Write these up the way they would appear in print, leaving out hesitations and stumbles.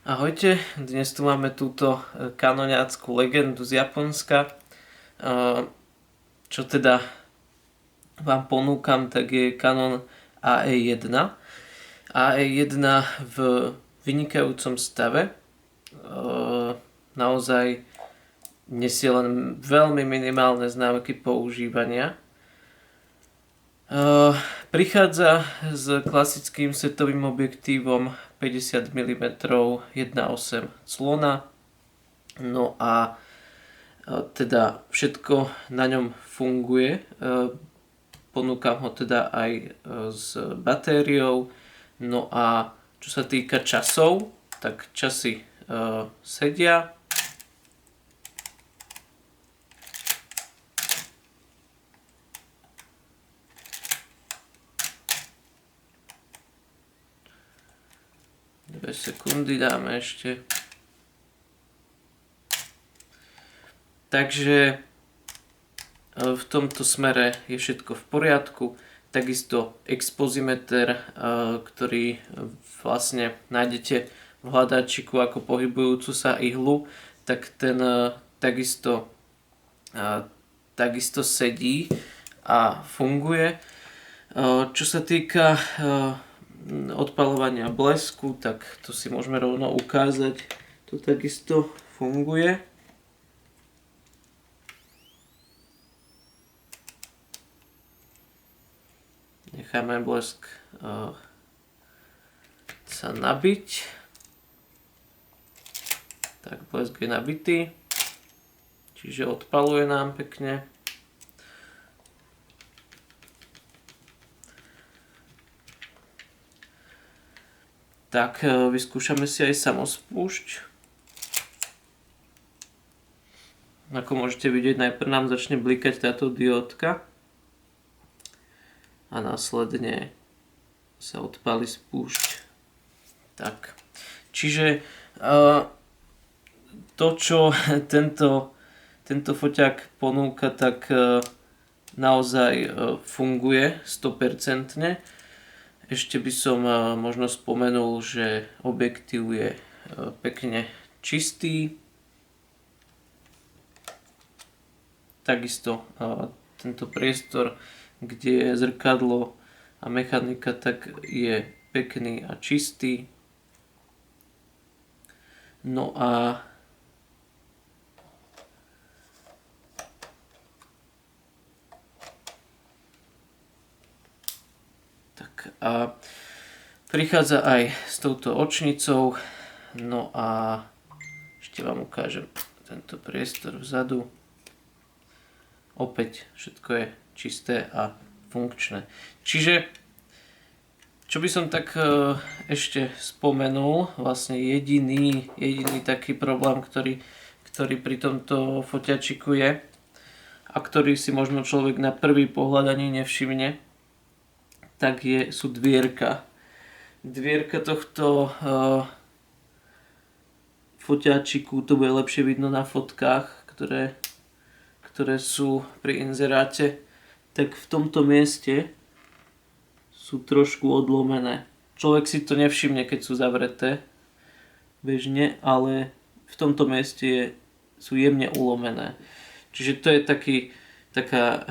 Ahojte, dnes tu máme túto kanoniácku legendu z Japonska. Čo teda vám ponúkam, tak je Canon AE1. AE1 v vynikajúcom stave. Naozaj nesie len veľmi minimálne známky používania. Prichádza s klasickým setovým objektívom 50 mm 1.8 clona. No a teda všetko na ňom funguje. Ponúkam ho teda aj s batériou. No a čo sa týka časov, tak časy sedia. Dve sekundy dáme ešte. Takže v tomto smere je všetko v poriadku. Takisto expozimeter, ktorý vlastne nájdete v hľadáčiku ako pohybujúcu sa ihlu, tak ten takisto sedí a funguje. Čo sa týka odpaľovania blesku, tak to si môžeme rovno ukázať. To takisto funguje. Necháme blesk sa nabiť. Tak, blesk je nabitý. Čiže odpaluje nám pekne. Tak, vyskúšame si aj samospúšť. Ako môžete vidieť, najprv nám začne blikať táto diódka a následne sa odpáli spúšť. Tak, čiže to, čo tento foťák ponúka, tak naozaj funguje 100%. Ešte by som možno spomenul, že objektív je pekne čistý. Takisto tento priestor, kde je zrkadlo a mechanika, tak je pekný a čistý. No a prichádza aj s touto očnicou. No a ešte vám ukážem tento priestor vzadu. Opäť všetko je čisté a funkčné. Čiže čo by som tak ešte spomenul, vlastne jediný taký problém, ktorý pri tomto foťačiku je a ktorý si možno človek na prvý pohľad ani nevšimne, tak sú dvierka. Dvierka tohto foťáčiku, to bude lepšie vidno na fotkách, ktoré sú pri inzeráte, tak v tomto mieste sú trošku odlomené. Človek si to nevšimne, keď sú zavreté bežne, ale v tomto mieste sú jemne ulomené. Čiže to je taká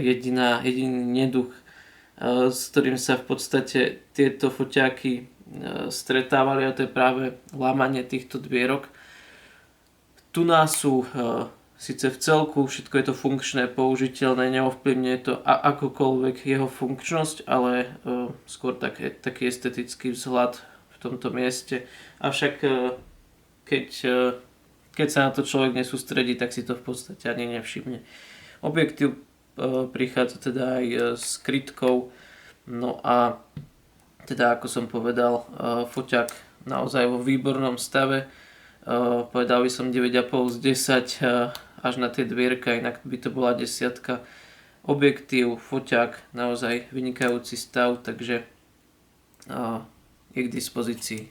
jediný neduch, s ktorým sa v podstate tieto foťáky stretávali, a to je práve lámanie týchto dvierok. Tu nás sú síce v celku, všetko je to funkčné, použiteľné, neovplyvňuje to akokoľvek jeho funkčnosť, ale skôr taký estetický vzhľad v tomto mieste. Avšak keď sa na to človek nesústredí, tak si to v podstate ani nevšimne. Objektív prichádza teda aj s krytkou. No a teda, ako som povedal, foťák naozaj vo výbornom stave. Povedal by som 9,5 z 10 až na tie dvierka, inak by to bola 10. Objektív, foťák, naozaj vynikajúci stav, takže je k dispozícii.